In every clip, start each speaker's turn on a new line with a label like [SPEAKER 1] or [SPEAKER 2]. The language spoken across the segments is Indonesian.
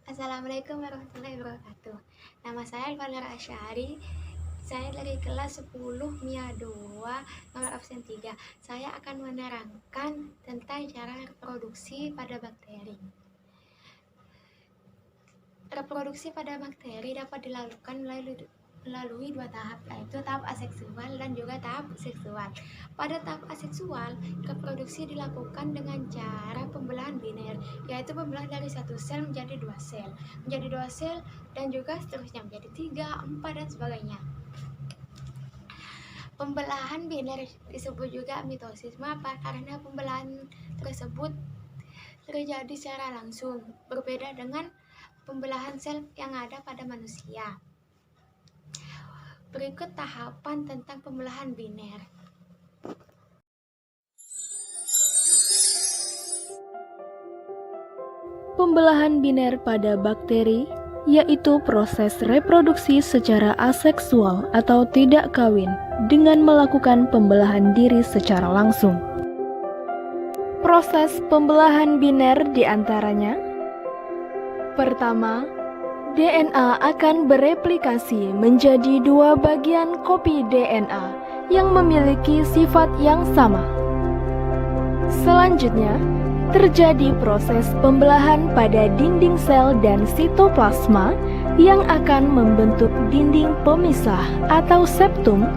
[SPEAKER 1] Assalamualaikum warahmatullahi wabarakatuh. Nama saya Alfanera Asyari. Saya dari kelas 10 MIA 2, nomor absen 3. Saya akan menerangkan tentang cara reproduksi pada bakteri. Reproduksi pada bakteri dapat dilakukan melalui dua tahap, yaitu tahap aseksual dan juga tahap seksual. Pada tahap aseksual, reproduksi dilakukan dengan cara pembelahan biner, yaitu pembelahan dari satu sel menjadi dua sel, dan juga seterusnya menjadi 3, 4, dan sebagainya. Pembelahan biner disebut juga mitosis. Mengapa? Karena pembelahan tersebut terjadi secara langsung, berbeda dengan pembelahan sel yang ada pada manusia. Berikut tahapan tentang pembelahan biner.
[SPEAKER 2] Pembelahan biner pada bakteri yaitu proses reproduksi secara aseksual atau tidak kawin dengan melakukan pembelahan diri secara langsung. Proses pembelahan biner diantaranya: pertama, DNA akan bereplikasi menjadi dua bagian kopi DNA yang memiliki sifat yang sama. Selanjutnya, terjadi proses pembelahan pada dinding sel dan sitoplasma yang akan membentuk dinding pemisah atau septum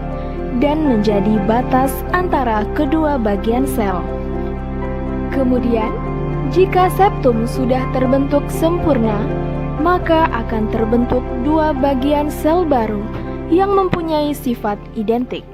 [SPEAKER 2] dan menjadi batas antara kedua bagian sel. Kemudian, jika septum sudah terbentuk sempurna, maka akan terbentuk dua bagian sel baru yang mempunyai sifat identik.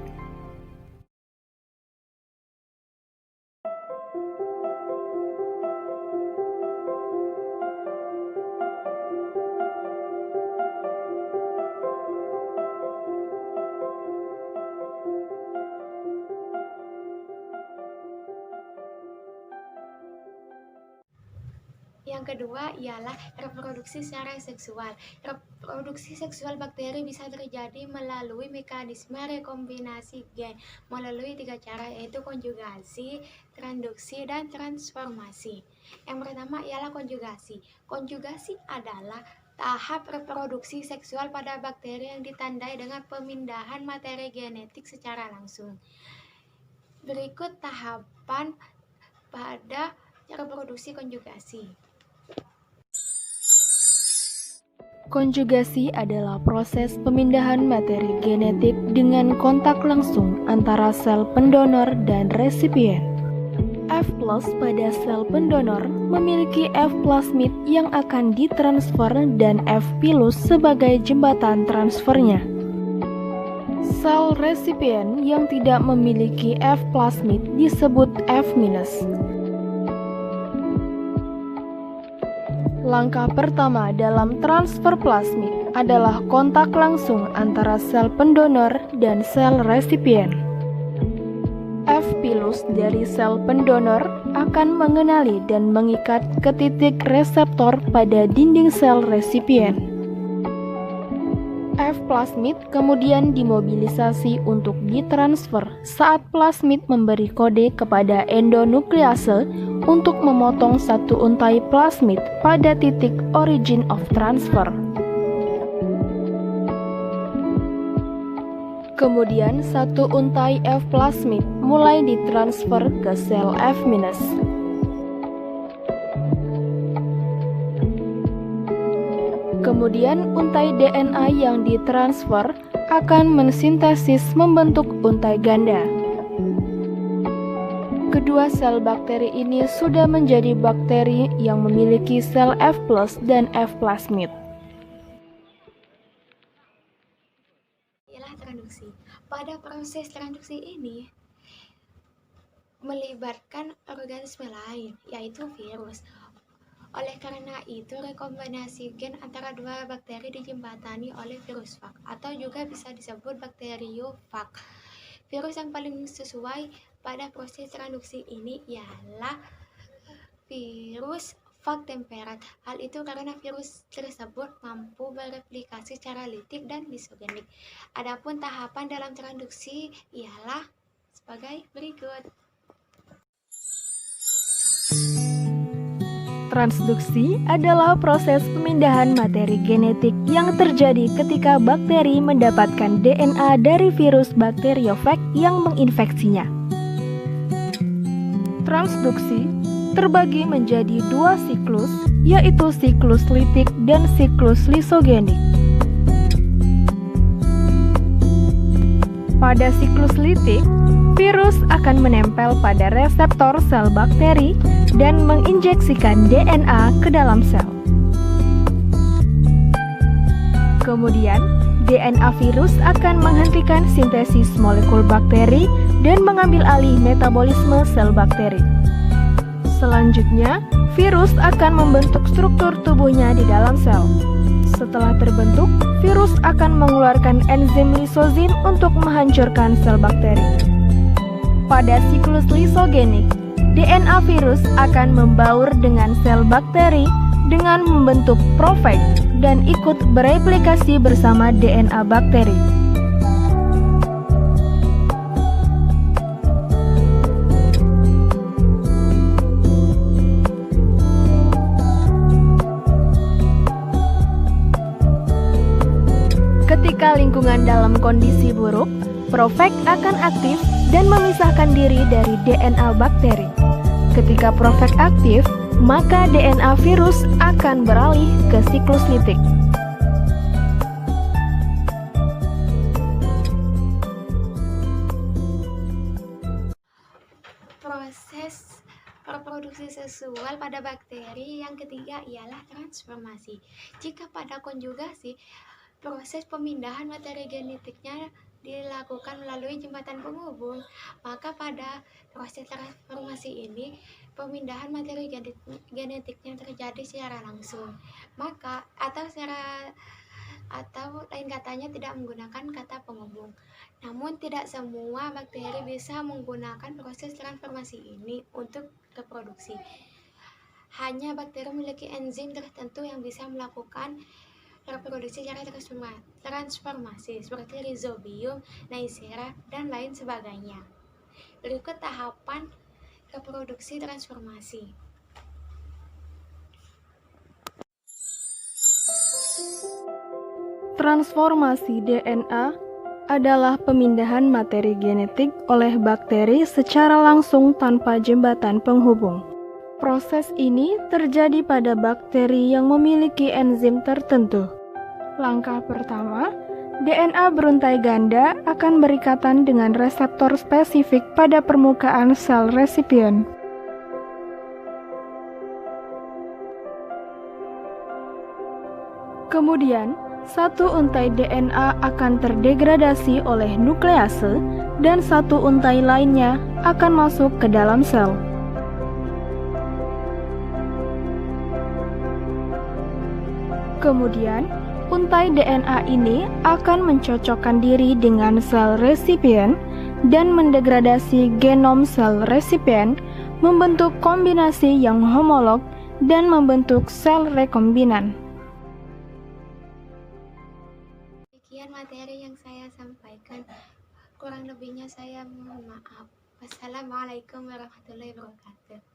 [SPEAKER 1] Yang kedua ialah reproduksi secara seksual. Reproduksi seksual bakteri bisa terjadi melalui mekanisme rekombinasi gen melalui 3 cara, yaitu konjugasi, transduksi, dan transformasi. Yang pertama ialah konjugasi. Konjugasi adalah tahap reproduksi seksual pada bakteri yang ditandai dengan pemindahan materi genetik secara langsung. Berikut tahapan pada reproduksi konjugasi.
[SPEAKER 2] Konjugasi adalah proses pemindahan materi genetik dengan kontak langsung antara sel pendonor dan resipien. F+ pada sel pendonor memiliki F plasmid yang akan ditransfer dan F pilus sebagai jembatan transfernya. Sel resipien yang tidak memiliki F plasmid disebut F-. Langkah pertama dalam transfer plasmid adalah kontak langsung antara sel pendonor dan sel resipien. F pilus dari sel pendonor akan mengenali dan mengikat ke titik reseptor pada dinding sel resipien. F plasmid kemudian dimobilisasi untuk ditransfer saat plasmid memberi kode kepada endonuklease untuk memotong satu untai plasmid pada titik origin of transfer. Kemudian satu untai F plasmid mulai ditransfer ke sel F-. Kemudian untai DNA yang ditransfer akan mensintesis membentuk untai ganda. Kedua sel bakteri ini sudah menjadi bakteri yang memiliki sel F+ dan F plasmid.
[SPEAKER 1] Ialah transduksi. Pada proses transduksi ini melibatkan organisme lain, yaitu virus. Oleh karena itu, rekombinasi gen antara dua bakteri dijembatani oleh virus fag, atau juga bisa disebut bakteriofag. Virus yang paling sesuai pada proses transduksi ini ialah virus fag temperat. Hal itu karena virus tersebut mampu bereplikasi secara litik dan lisogenik. Adapun tahapan dalam transduksi ialah sebagai berikut.
[SPEAKER 2] Transduksi adalah proses pemindahan materi genetik yang terjadi ketika bakteri mendapatkan DNA dari virus bakteriofag yang menginfeksinya. Transduksi terbagi menjadi dua siklus, yaitu siklus litik dan siklus lisogenik. Pada siklus litik, virus akan menempel pada reseptor sel bakteri dan menginjeksikan DNA ke dalam sel. Kemudian, DNA virus akan menghentikan sintesis molekul bakteri dan mengambil alih metabolisme sel bakteri. Selanjutnya, virus akan membentuk struktur tubuhnya di dalam sel. Setelah terbentuk, virus akan mengeluarkan enzim lisozim untuk menghancurkan sel bakteri. Pada siklus lisogenik, DNA virus akan membaur dengan sel bakteri dengan membentuk profag dan ikut bereplikasi bersama DNA bakteri. Ketika lingkungan dalam kondisi buruk, profag akan aktif dan memisahkan diri dari DNA bakteri. Ketika profag aktif, maka DNA virus akan beralih ke siklus litik.
[SPEAKER 1] Proses reproduksi seksual pada bakteri yang ketiga ialah transformasi. Jika pada konjugasi, proses pemindahan materi genetiknya dilakukan melalui jembatan penghubung, maka pada proses transformasi ini pemindahan materi genetiknya terjadi secara langsung, maka atau lain katanya tidak menggunakan kata penghubung. Namun tidak semua bakteri bisa menggunakan proses transformasi ini untuk reproduksi. Hanya bakteri memiliki enzim tertentu yang bisa melakukan reproduksi secara transformasi seperti Rhizobium, Neisseria, dan lain sebagainya. Berikut tahapan reproduksi transformasi.
[SPEAKER 2] Transformasi DNA adalah pemindahan materi genetik oleh bakteri secara langsung tanpa jembatan penghubung. Proses ini terjadi pada bakteri yang memiliki enzim tertentu. Langkah pertama, DNA beruntai ganda akan berikatan dengan reseptor spesifik pada permukaan sel resipien. Kemudian, satu untai DNA akan terdegradasi oleh nuklease dan satu untai lainnya akan masuk ke dalam sel. Kemudian, untai DNA ini akan mencocokkan diri dengan sel resipien dan mendegradasi genom sel resipien, membentuk kombinasi yang homolog dan membentuk sel rekombinan.
[SPEAKER 1] Sekian materi yang saya sampaikan. Kurang lebihnya saya mohon maaf. Wassalamualaikum warahmatullahi wabarakatuh.